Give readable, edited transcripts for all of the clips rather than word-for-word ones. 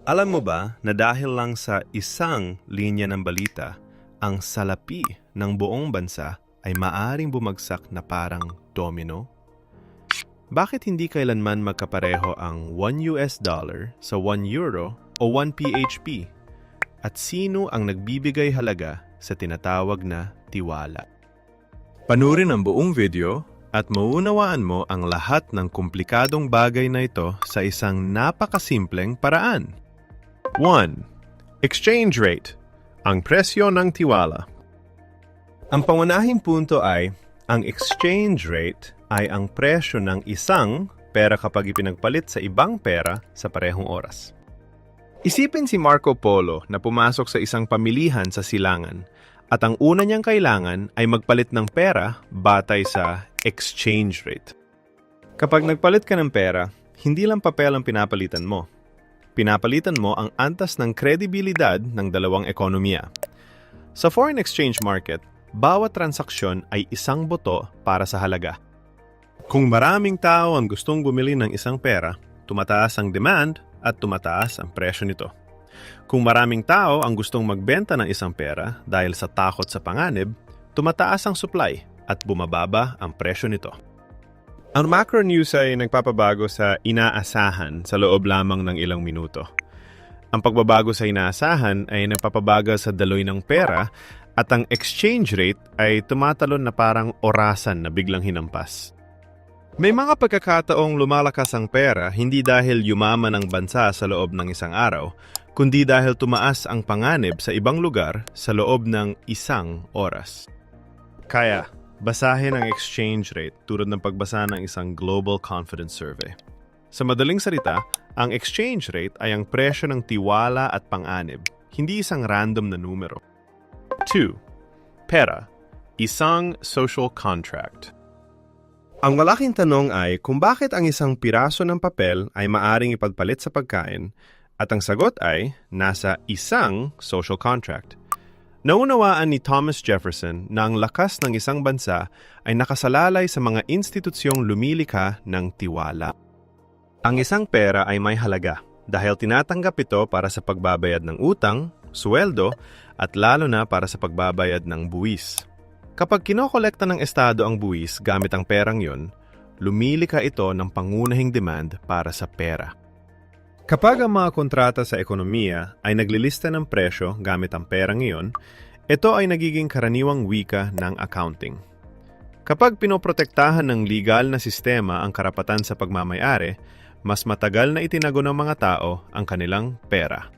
Alam mo ba na dahil lang sa isang linya ng balita, ang salapi ng buong bansa ay maaring bumagsak na parang domino? Bakit hindi kailanman magkapareho ang $1 sa €1 o 1 PHP? At sino ang nagbibigay halaga sa tinatawag na tiwala? Panurin ang buong video at maunawaan mo ang lahat ng komplikadong bagay na ito sa isang napakasimpleng paraan. 1. Exchange rate, ang presyo ng tiwala. Ang pangunahing punto ay, ang exchange rate ay ang presyo ng isang pera kapag ipinagpalit sa ibang pera sa parehong oras. Isipin si Marco Polo na pumasok sa isang pamilihan sa silangan at ang una niyang kailangan ay magpalit ng pera batay sa exchange rate. Kapag nagpalit ka ng pera, hindi lang papel ang pinapalitan mo. Pinapalitan mo ang antas ng kredibilidad ng dalawang ekonomiya. Sa foreign exchange market, bawat transaksyon ay isang boto para sa halaga. Kung maraming tao ang gustong bumili ng isang pera, tumataas ang demand at tumataas ang presyo nito. Kung maraming tao ang gustong magbenta ng isang pera dahil sa takot sa panganib, tumataas ang supply at bumababa ang presyo nito. Ang macro news ay nagpapabago sa inaasahan sa loob lamang ng ilang minuto. Ang pagbabago sa inaasahan ay nagpapabagal sa daloy ng pera at ang exchange rate ay tumatalon na parang orasan na biglang hinampas. May mga pagkakataong lumalakas ang pera hindi dahil yumaman ang bansa sa loob ng isang araw, kundi dahil tumaas ang panganib sa ibang lugar sa loob ng isang oras. Kaya, basahin ang exchange rate tulad ng pagbasa ng isang Global Confidence Survey. Sa madaling salita, ang exchange rate ay ang presyo ng tiwala at panganib, hindi isang random na numero. 2. Pera, isang social contract. Ang malaking tanong ay kung bakit ang isang piraso ng papel ay maaring ipagpalit sa pagkain at ang sagot ay nasa isang social contract. Naunawaan ni Thomas Jefferson na ang lakas ng isang bansa ay nakasalalay sa mga institusyong lumilikha ng tiwala. Ang isang pera ay may halaga dahil tinatanggap ito para sa pagbabayad ng utang, sweldo at lalo na para sa pagbabayad ng buwis. Kapag kinokolekta ng estado ang buwis gamit ang perang yon, lumilikha ito ng pangunahing demand para sa pera. Kapag ang mga kontrata sa ekonomiya ay naglilista ng presyo gamit ang perang iyon, ito ay nagiging karaniwang wika ng accounting. Kapag pinoprotektahan ng legal na sistema ang karapatan sa pagmamayari, mas matagal na itinago ng mga tao ang kanilang pera.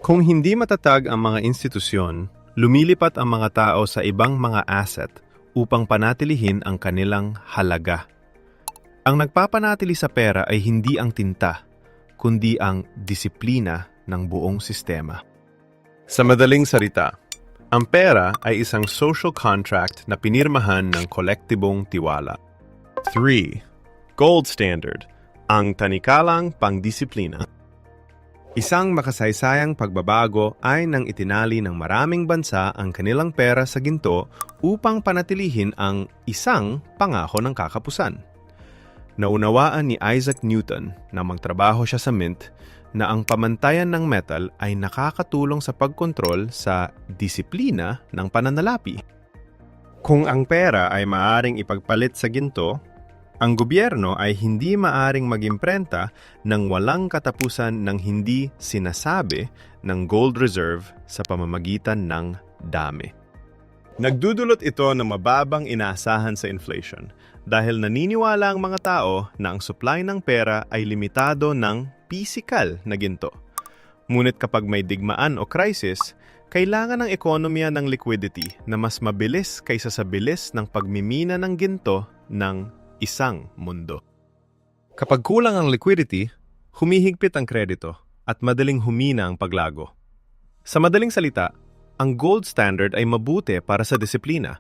Kung hindi matatag ang mga institusyon, lumilipat ang mga tao sa ibang mga asset upang panatilihin ang kanilang halaga. Ang nagpapanatili sa pera ay hindi ang tinta, kundi ang disiplina ng buong sistema. Sa madaling salita, ang pera ay isang social contract na pinirmahan ng kolektibong tiwala. 3. Gold standard, ang tanikalang pangdisiplina. Isang makasaysayang pagbabago ay nang itinali ng maraming bansa ang kanilang pera sa ginto upang panatilihin ang isang pangako ng kakapusan. Naunawaan ni Isaac Newton na magtrabaho siya sa mint na ang pamantayan ng metal ay nakakatulong sa pagkontrol sa disiplina ng pananalapi. Kung ang pera ay maaring ipagpalit sa ginto, ang gobyerno ay hindi maaring magimprenta ng walang katapusan ng hindi sinasabi ng gold reserve sa pamamagitan ng dami. Nagdudulot ito ng mababang inaasahan sa inflation dahil naniniwala ang mga tao na ang supply ng pera ay limitado ng pisikal na ginto. Ngunit kapag may digmaan o crisis, kailangan ng ekonomiya ng liquidity na mas mabilis kaysa sa bilis ng pagmimina ng ginto ng isang mundo. Kapag kulang ang liquidity, humihigpit ang kredito at madaling humina ang paglago. Sa madaling salita, ang gold standard ay mabuti para sa disiplina,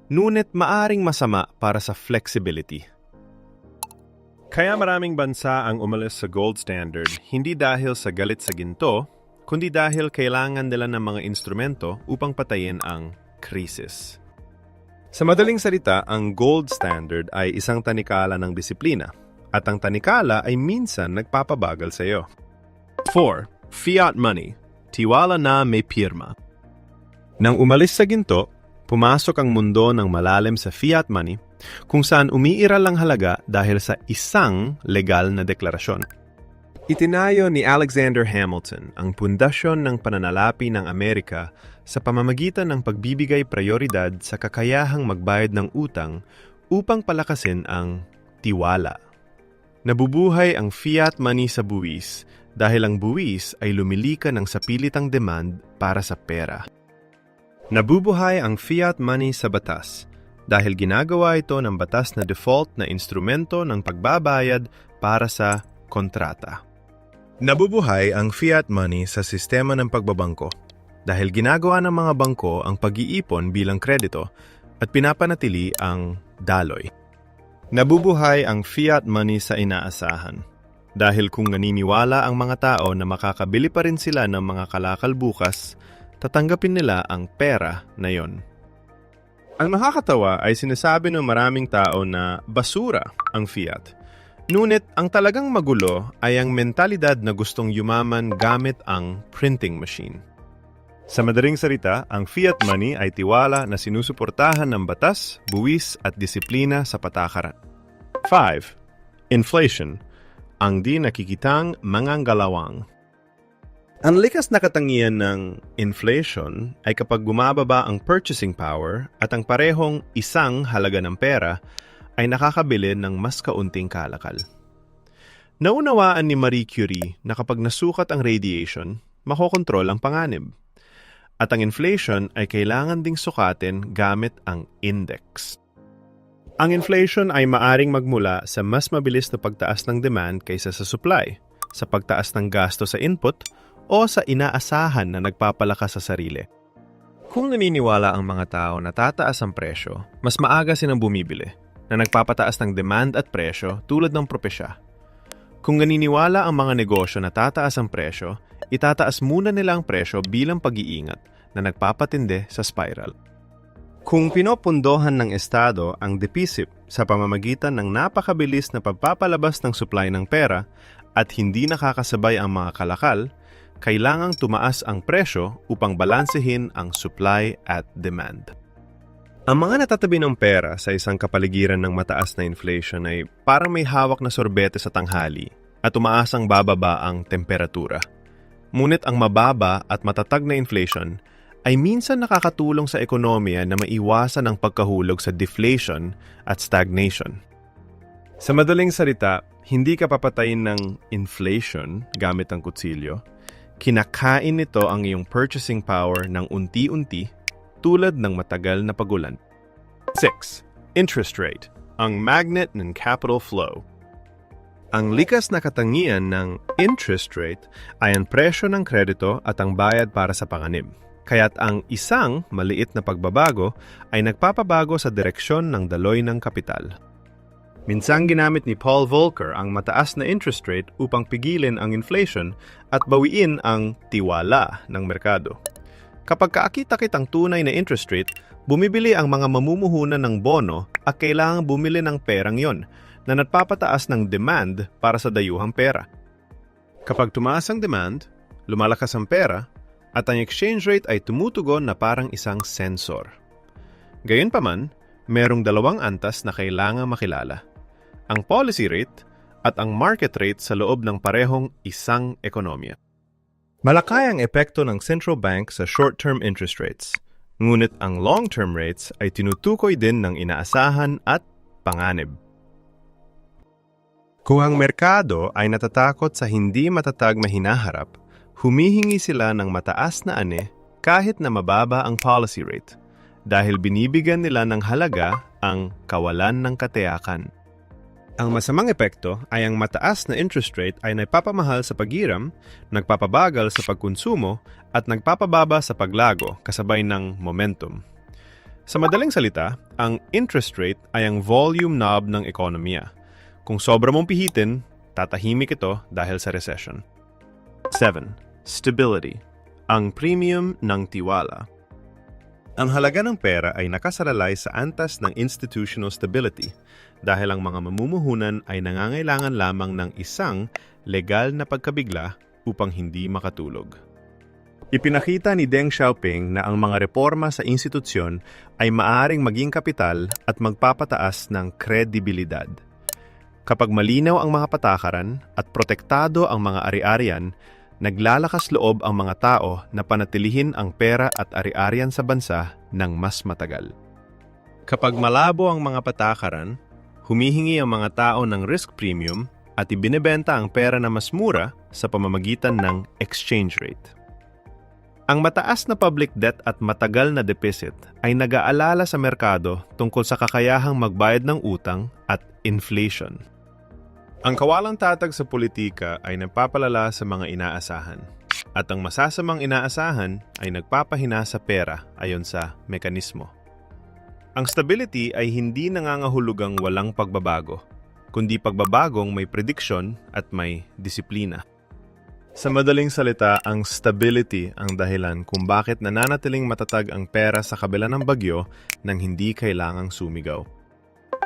ngunit maaring masama para sa flexibility. Kaya maraming bansa ang umalis sa gold standard hindi dahil sa galit sa ginto, kundi dahil kailangan nila ng mga instrumento upang patayin ang krisis. Sa madaling salita, ang gold standard ay isang tanikala ng disiplina at ang tanikala ay minsan nagpapabagal sa iyo. 4. Fiat money, tiwala na may pirma. Nang umalis sa ginto, pumasok ang mundo ng malalim sa fiat money kung saan umiiral ang halaga dahil sa isang legal na deklarasyon. Itinayo ni Alexander Hamilton ang pundasyon ng pananalapi ng Amerika sa pamamagitan ng pagbibigay prioridad sa kakayahang magbayad ng utang upang palakasin ang tiwala. Nabubuhay ang fiat money sa buwis dahil ang buwis ay lumilika ng sapilitang demand para sa pera. Nabubuhay ang fiat money sa batas dahil ginagawa ito ng batas na default na instrumento ng pagbabayad para sa kontrata. Nabubuhay ang fiat money sa sistema ng pagbabangko dahil ginagawa ng mga bangko ang pag-iipon bilang kredito at pinapanatili ang daloy. Nabubuhay ang fiat money sa inaasahan dahil kung naniniwala ang mga tao na makakabili pa rin sila ng mga kalakal bukas, tatanggapin nila ang pera na yon. Ang nakakatawa ay sinasabi ng maraming tao na basura ang fiat. Ngunit ang talagang magulo ay ang mentalidad na gustong yumaman gamit ang printing machine. Sa madaling salita, ang fiat money ay tiwala na sinusuportahan ng batas, buwis at disiplina sa patakaran. 5. Inflation, ang di nakikitang mangangalawang. Ang likas na katangian ng inflation ay kapag bumababa ang purchasing power at ang parehong isang halaga ng pera ay nakakabili ng mas kaunting kalakal. Naunawaan ni Marie Curie na kapag nasukat ang radiation, makokontrol ang panganib. At ang inflation ay kailangan ding sukatin gamit ang index. Ang inflation ay maaring magmula sa mas mabilis na pagtaas ng demand kaysa sa supply, sa pagtaas ng gasto sa input, o sa inaasahan na nagpapalakas sa sarili. Kung naniniwala ang mga tao na tataas ang presyo, mas maaga silang bumibili, na nagpapataas ng demand at presyo tulad ng propesya. Kung naniniwala ang mga negosyo na tataas ang presyo, itataas muna nila ang presyo bilang pag-iingat na nagpapatindi sa spiral. Kung pinopundohan ng Estado ang depisip sa pamamagitan ng napakabilis na pagpapalabas ng supply ng pera at hindi nakakasabay ang mga kalakal, kailangang tumaas ang presyo upang balansehin ang supply at demand. Ang mga natatabi ng pera sa isang kapaligiran ng mataas na inflation ay parang may hawak na sorbete sa tanghali at umaasang bababa ang temperatura. Ngunit ang mababa at matatag na inflation ay minsan nakakatulong sa ekonomiya na maiwasan ang pagkahulog sa deflation at stagnation. Sa madaling salita, hindi ka papatayin ng inflation gamit ang kutsilyo. Kinakain nito ang iyong purchasing power ng unti-unti tulad ng matagal na pagulan. 6. Interest rate, ang magnet ng capital flow. Ang likas na katangian ng interest rate ay ang presyo ng kredito at ang bayad para sa panganib. Kaya't ang isang maliit na pagbabago ay nagpapabago sa direksyon ng daloy ng kapital. Minsang ginamit ni Paul Volcker ang mataas na interest rate upang pigilin ang inflation at bawiin ang tiwala ng merkado. Kapag kaakit-akit ang tunay na interest rate, bumibili ang mga mamumuhunan ng bono at kailangang bumili ng perang yon na nagpapataas ng demand para sa dayuhang pera. Kapag tumaas ang demand, lumalakas ang pera at ang exchange rate ay tumutugon na parang isang sensor. Gayunpaman, merong dalawang antas na kailangang makilala. Ang policy rate at ang market rate sa loob ng parehong isang ekonomiya. Malaki ang epekto ng central bank sa short-term interest rates, ngunit ang long-term rates ay tinutukoy din ng inaasahan at panganib. Kung ang merkado ay natatakot sa hindi matatag na hinaharap, humihingi sila ng mataas na ane kahit na mababa ang policy rate dahil binibigyan nila ng halaga ang kawalan ng katiyakan. Ang masamang epekto ay ang mataas na interest rate ay nagpapamahal sa paghiram, nagpapabagal sa pagkonsumo at nagpapababa sa paglago kasabay ng momentum. Sa madaling salita, ang interest rate ay ang volume knob ng ekonomiya. Kung sobra mong pihitin, tatahimik ito dahil sa recession. 7. Stability, ang premium ng tiwala. Ang halaga ng pera ay nakasalalay sa antas ng institutional stability dahil ang mga mamumuhunan ay nangangailangan lamang ng isang legal na pagkabigla upang hindi makatulog. Ipinakita ni Deng Xiaoping na ang mga reforma sa institusyon ay maaaring maging kapital at magpapataas ng kredibilidad. Kapag malinaw ang mga patakaran at protektado ang mga ari-arian, naglalakas loob ang mga tao na panatilihin ang pera at ari-arian sa bansa ng mas matagal. Kapag malabo ang mga patakaran, humihingi ang mga tao ng risk premium at ibinebenta ang pera na mas mura sa pamamagitan ng exchange rate. Ang mataas na public debt at matagal na deficit ay nag-aalala sa merkado tungkol sa kakayahang magbayad ng utang at inflation. Ang kawalang tatag sa politika ay nagpapalala sa mga inaasahan, at ang masasamang inaasahan ay nagpapahina sa pera ayon sa mekanismo. Ang stability ay hindi nangangahulugang walang pagbabago, kundi pagbabagong may prediksyon at may disiplina. Sa madaling salita, ang stability ang dahilan kung bakit nananatiling matatag ang pera sa kabila ng bagyo nang hindi kailangang sumigaw.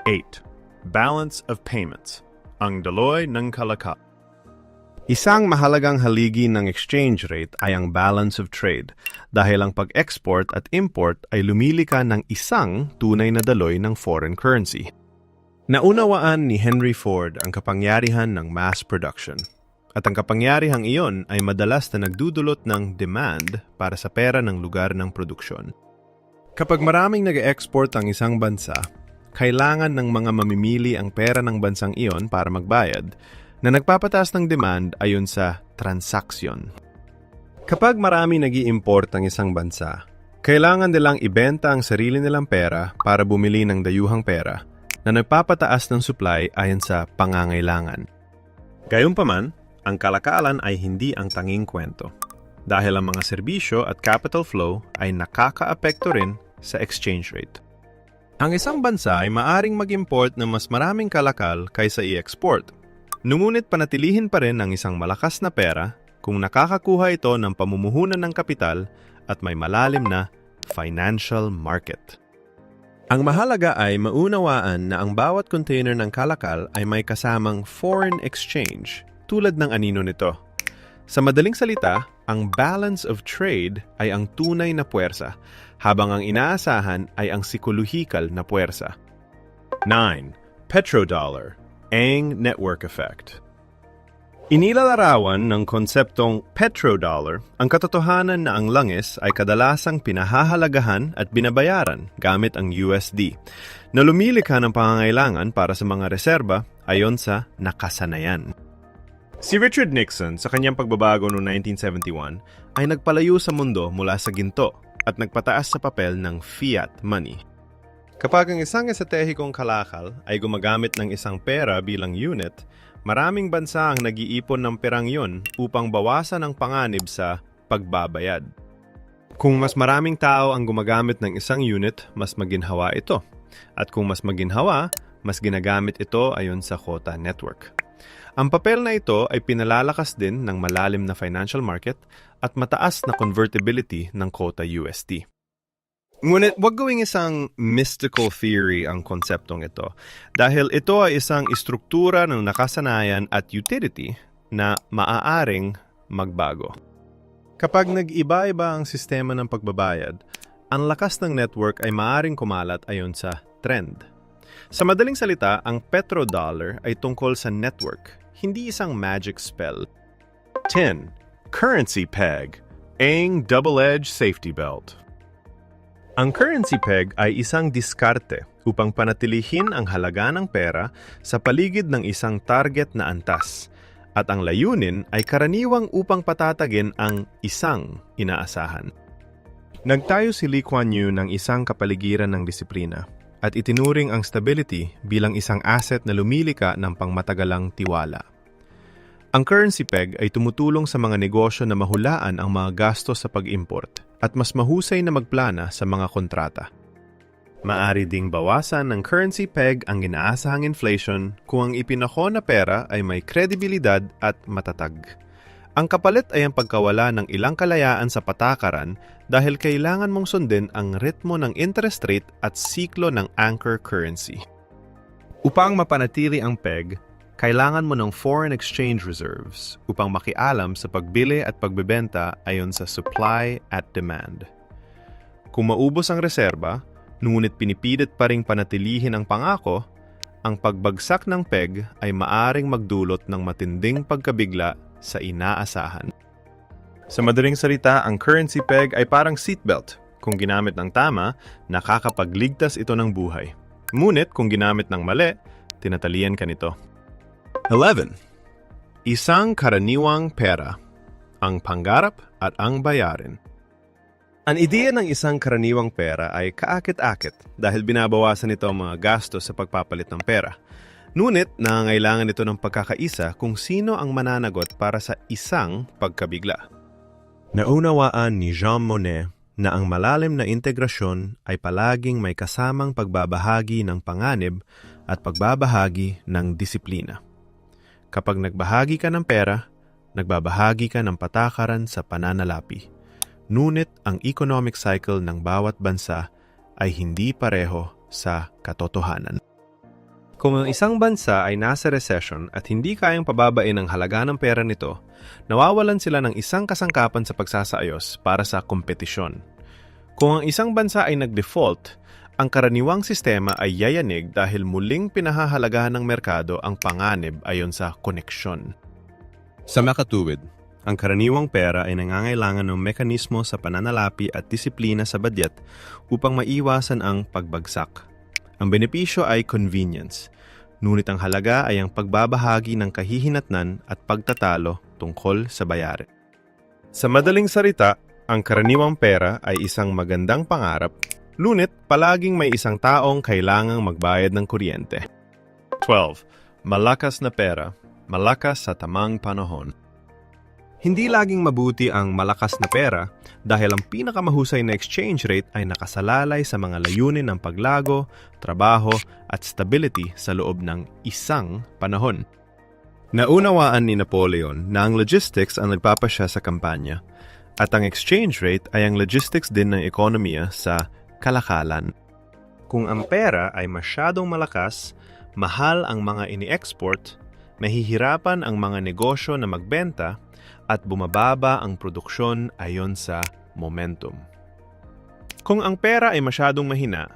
8. Balance of payments. Ang daloy ng kalakal. Isang mahalagang haligi ng exchange rate ay ang balance of trade dahil ang pag-export at import ay lumilika ng isang tunay na daloy ng foreign currency. Naunawaan ni Henry Ford ang kapangyarihan ng mass production. At ang kapangyarihang iyon ay madalas na nagdudulot ng demand para sa pera ng lugar ng produksyon. Kapag maraming nag-export ang isang bansa, kailangan ng mga mamimili ang pera ng bansang iyon para magbayad na nagpapataas ng demand ayon sa transaksyon. Kapag marami nag-i-import ang isang bansa, kailangan nilang ibenta ang sarili nilang pera para bumili ng dayuhang pera na nagpapataas ng supply ayon sa pangangailangan. Gayunpaman, ang kalakalan ay hindi ang tanging kwento dahil ang mga serbisyo at capital flow ay nakakaapekto rin sa exchange rate. Ang isang bansa ay maaring mag-import ng mas maraming kalakal kaysa i-export, ngunit panatilihin pa rin ang isang malakas na pera kung nakakakuha ito ng pamumuhunan ng kapital at may malalim na financial market. Ang mahalaga ay maunawaan na ang bawat container ng kalakal ay may kasamang foreign exchange tulad ng anino nito. Sa madaling salita, ang balance of trade ay ang tunay na puwersa, habang ang inaasahan ay ang psikolohikal na puwersa. 9. Petrodollar, ang network effect. Inilalarawan ng konseptong petrodollar ang katotohanan na ang langis ay kadalasang pinahahalagahan at binabayaran gamit ang USD, na lumilikha ng pangangailangan para sa mga reserba ayon sa nakasanayan. Si Richard Nixon sa kanyang pagbabago noong 1971 ay nagpalayo sa mundo mula sa ginto at nagpataas sa papel ng fiat money. Kapag ang isang estratehikong kalakal ay gumagamit ng isang pera bilang unit, maraming bansa ang nag-iipon ng perang yun upang bawasan ang panganib sa pagbabayad. Kung mas maraming tao ang gumagamit ng isang unit, mas maginhawa ito. At kung mas maginhawa, mas ginagamit ito ayon sa quota network. Ang papel na ito ay pinalalakas din ng malalim na financial market at mataas na convertibility ng quota USD. Ngunit huwag gawing isang mystical theory ang konseptong ito dahil ito ay isang istruktura ng nakasanayan at utility na maaaring magbago. Kapag nag-iba-iba ang sistema ng pagbabayad, ang lakas ng network ay maaaring kumalat ayon sa trend. Sa madaling salita, ang petrodollar ay tungkol sa network, hindi isang magic spell. 10. Currency peg, ang double-edged safety belt. Ang currency peg ay isang diskarte upang panatilihin ang halaga ng pera sa paligid ng isang target na antas, at ang layunin ay karaniwang upang patatagin ang isang inaasahan. Nagtayo si Lee Kuan Yew ng isang kapaligiran ng disiplina at itinuring ang stability bilang isang asset na lumilika ng pangmatagalang tiwala. Ang currency peg ay tumutulong sa mga negosyo na mahulaan ang mga gastos sa pag-import at mas mahusay na magplana sa mga kontrata. Maari ding bawasan ng currency peg ang inaasahang inflation kung ang ipinako na pera ay may kredibilidad at matatag. Ang kapalit ay ang pagkawala ng ilang kalayaan sa patakaran dahil kailangan mong sundin ang ritmo ng interest rate at siklo ng anchor currency. Upang mapanatili ang peg, kailangan mo ng foreign exchange reserves upang makialam sa pagbili at pagbebenta ayon sa supply at demand. Kung maubos ang reserba, ngunit pinipilit pa ring panatilihin ang pangako, ang pagbagsak ng peg ay maaring magdulot ng matinding pagkabigla sa inaasahan. Sa madaling salita, ang currency peg ay parang seatbelt. Kung ginamit ng tama, nakakapagligtas ito ng buhay. Ngunit kung ginamit ng mali, tinatalian ka nito. 11. Isang karaniwang pera, ang pangarap at ang bayarin. Ang ideya ng isang karaniwang pera ay kaakit-akit dahil binabawasan nito ang mga gastos sa pagpapalit ng pera. Ngunit nangangailangan ito ng pagkakaisa kung sino ang mananagot para sa isang pagkabigla. Naunawaan ni Jean Monnet na ang malalim na integrasyon ay palaging may kasamang pagbabahagi ng panganib at pagbabahagi ng disiplina. Kapag nagbahagi ka ng pera, nagbabahagi ka ng patakaran sa pananalapi. Ngunit ang economic cycle ng bawat bansa ay hindi pareho sa katotohanan. Kung ang isang bansa ay nasa recession at hindi kayang pababain ang halaga ng pera nito, nawawalan sila ng isang kasangkapan sa pagsasaayos para sa kompetisyon. Kung ang isang bansa ay nag-default, ang karaniwang sistema ay yayanig dahil muling pinahahalagahan ng merkado ang panganib ayon sa koneksyon. Sa makatuwid, ang karaniwang pera ay nangangailangan ng mekanismo sa pananalapi at disiplina sa badyet upang maiwasan ang pagbagsak. Ang benepisyo ay convenience, ngunit ang halaga ay ang pagbabahagi ng kahihinatnan at pagtatalo tungkol sa bayarin. Sa madaling salita, ang karaniwang pera ay isang magandang pangarap, ngunit palaging may isang taong kailangang magbayad ng kuryente. 12. Malakas na pera, malakas sa tamang panahon. Hindi laging mabuti ang malakas na pera dahil ang pinakamahusay na exchange rate ay nakasalalay sa mga layunin ng paglago, trabaho at stability sa loob ng isang panahon. Naunawaan ni Napoleon na ang logistics ang nagpapasya sa kampanya at ang exchange rate ay ang logistics din ng ekonomiya sa kalakalan. Kung ang pera ay masyadong malakas, mahal ang mga ini-export, mahihirapan ang mga negosyo na magbenta at bumababa ang produksyon ayon sa momentum. Kung ang pera ay masyadong mahina,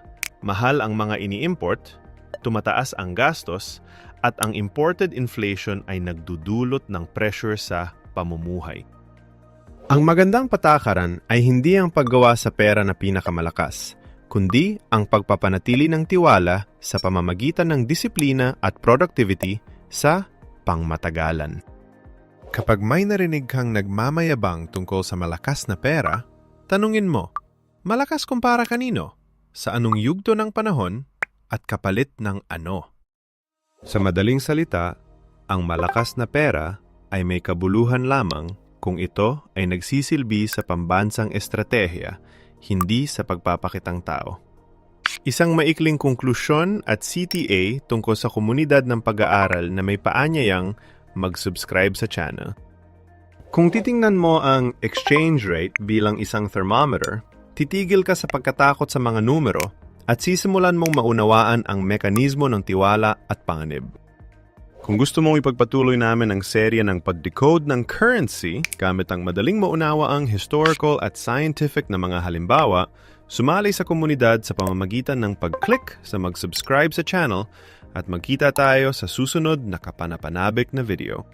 mahal ang mga ini-import, tumataas ang gastos, at ang imported inflation ay nagdudulot ng pressure sa pamumuhay. Ang magandang patakaran ay hindi ang paggawa sa pera na pinakamalakas, kundi ang pagpapanatili ng tiwala sa pamamagitan ng disiplina at productivity sa pangmatagalan. Kapag may narinig kang nagmamayabang tungkol sa malakas na pera, tanungin mo, malakas kumpara kanino? Sa anong yugto ng panahon? At kapalit ng ano? Sa madaling salita, ang malakas na pera ay may kabuluhan lamang kung ito ay nagsisilbi sa pambansang estratehiya, hindi sa pagpapakitang tao. Isang maikling konklusyon at CTA tungkol sa komunidad ng pag-aaral na may paanyayang mag-subscribe sa channel. Kung titingnan mo ang exchange rate bilang isang thermometer, titigil ka sa pagkatakot sa mga numero at sisimulan mong maunawaan ang mekanismo ng tiwala at panganib. Kung gusto mong ipagpatuloy namin ang serye ng pag-decode ng currency gamit ang madaling maunawaang historical at scientific na mga halimbawa, sumali sa komunidad sa pamamagitan ng pag-click sa mag-subscribe sa channel at magkita tayo sa susunod na kapanapanabik na video.